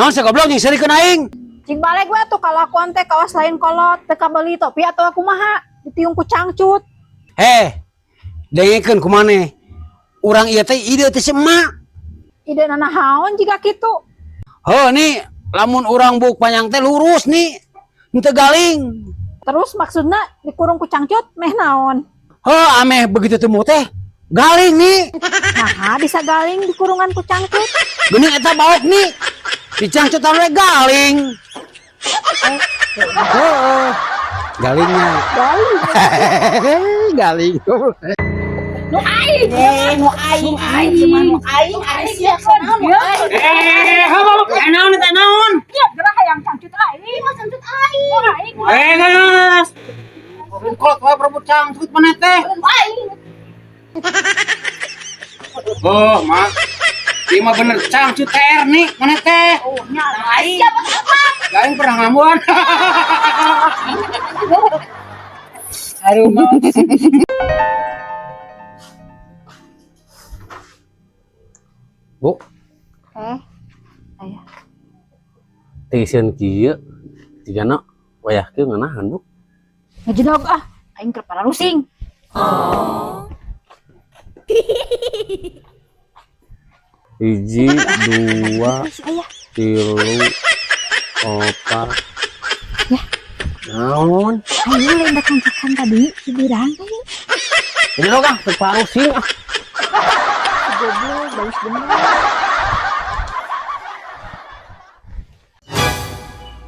Naon goblok jeung serikeun aing? Cing balik we tuh kalakuan teh kawas lain kolot teu kabeli topi atau kumaha ditiung ku cangcut. Dengekeun kumaneh. Urang ieu teh ide teh si emak. Ide nanahaon jika kitu. Heuh nih, lamun urang buk panjang teh lurus nih. Henteu galing. Terus maksudna dikurung ku cangcut meh naon? Heuh ameh begitu temu teh. Galing nih. Nah, bisa galing di kurungan ku cangcut. Geuning eta baok nih. Dicangcutan we galing. Heeh. Galingnya. Galing. Galing. Nu aing cuman nu aing siap naon nu aing. Halo, naon teh naon? Ya, gerah hayang cangcut aing, mah cangcut aing. Geus. Kok wae perebut cangcut maneh teh? Aing. Oh, mak. Ieu mah bener cangcut TR nih maneh teh. Oh, nya aing. Siapa? Galing pernah ngamuan. Aduh, mau. Bu, Aya. teuseun kieu tigana wayahkeun nganahan, Bu. Ngejedog aing keur pararusing. Hiji, dua, Aya. tilu, opat. Ya. Naon? Aing lain da cangcutan tadi si birang teh. Ini lo kah, terparusing ah. Goblok, bagus bener.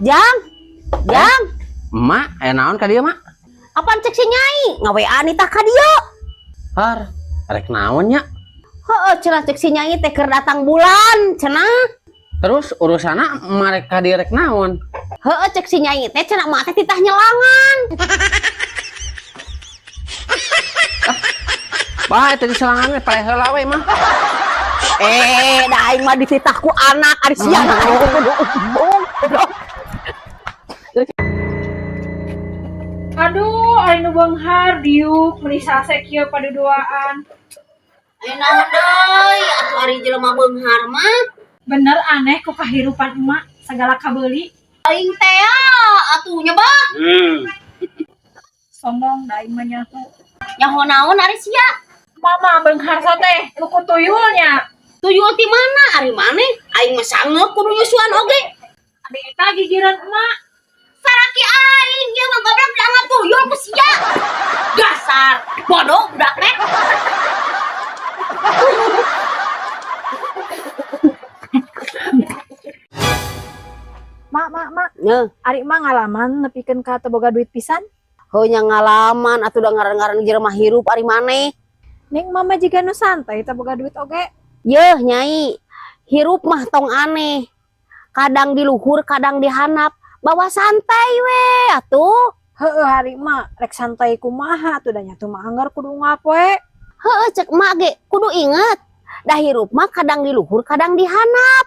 Jang, Emak, naon ka dieu, Mak? apaan cek si Nyai? Ngawean tah ka dieu. Har, rek naon nya? Heeh, cenah cek si Nyai teh keur datang bulan, cenah. Terus urusana mereka direk naon? Heeh, cek si Nyai teh cenah mah teh titah nyelangan. Bah, tadi selangan we pare heula we mah. Da aing mah dititah ku anak ari sia aing kudu umbung. Aduh, aing nu beunghar diuk meuli sase kieu paduduaan. Aya naon deui atuh ari jelema beunghar mah? Bener aneh ku kahirupan emak segala kabeuli. Aing teh atuh nyebah. Sombong da aing mah nyaho. Nyaho naon ari sia? Mama beunghar teh luku tuyulnya. Tuyul ti mana ari maneh? Aing mah sangeup kudu nyusuan oge. Adi eta gigireun emak. Saraki aing ieu mah goblok dianggap tuyul ku sia. Dasar bodoh budak teh. Mak. Neuh, Ari mah ngalaman nepikeun ka teu boga duit pisan. heunya ngalaman atuh da ngaran-ngaran jelema hirup ari maneh. Ning mama jiga nu santai teu boga duit oge. Yeuh Nyai, hirup mah tong aneh. Kadang di luhur, kadang di handap. Bawa santai we atuh. Heueuh hari mah rek santai kumaha atuh da nyatu mah anggar kudu ngapoe. Heueuh cek emak ge kudu inget. Da hirup mah kadang di luhur, kadang di handap.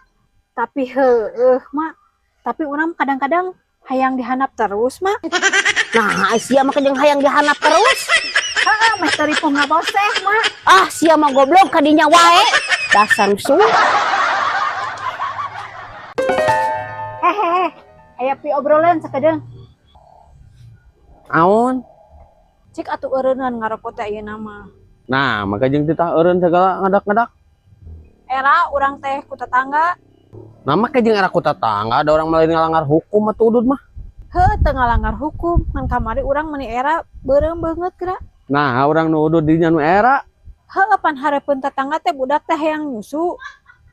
Tapi heueuh mak, tapi urang kadang-kadang hayang dihanap terus mak. Nah, sia mah kejeng hayang di handap terus. Heeh, meh teu ripuh ngaboseh mak. Ah, sia mah goblok kadinya wae. Dasar su. Hehehe, aya pi obrolan sakedeung. Aon? Cik atuh eureuneuan ngarokok teh ayeuna mah. Nah, maka jeung titah eureun segala ngadak-ngadak. Era urang teh ku tetangga, Nama ka jeung era ku tetangga ada orang lain ngalanggar hukum atuh udud mah. heuh teu ngalanggar hukum, ngan kamari urang meuni era beureum beungeut geura. Nah, orang nu udud di nya nu era. Heuh pan hareupeun tetangga teh budak teh hayang nyusu.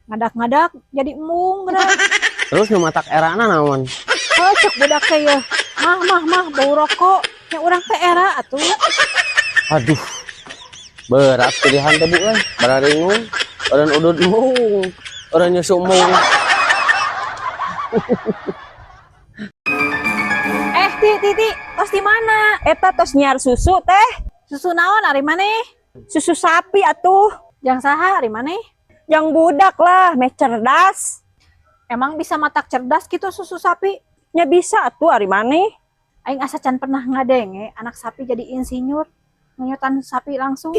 Ngadak-ngadak jadi embung geura. Terus nu matak erana naon? Heuh cek budak teh yeuh. Mah bau rokok. Nya urang teh era atuh. Aduh. Berat pilihan teh Bu euy. Bararingung. Eureun udud mung. Eureun nyusu mung. Ti, tos di mana? Eta tos nyiar susu teh. Susu naon ari maneh? Susu sapi atuh. Jang saha ari maneh? Yang budak lah, meh cerdas. Emang bisa matak cerdas gitu susu sapi? Nya bisa atuh ari maneh. Aing asa can pernah ngadenge anak sapi jadi insinyur. Ngenyutan sapi langsung.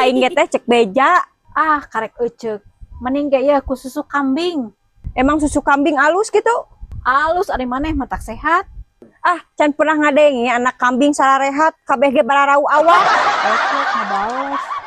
Aing ge teh cek beja. Ah, karek euceuk. Mending ge ya ku susu kambing. Emang susu kambing alus gitu? Alus ari maneh matak sehat. Ah, can pernah ngadengi anak kambing salah rehat, kabeh ge bararau awak. Oke, ngabales.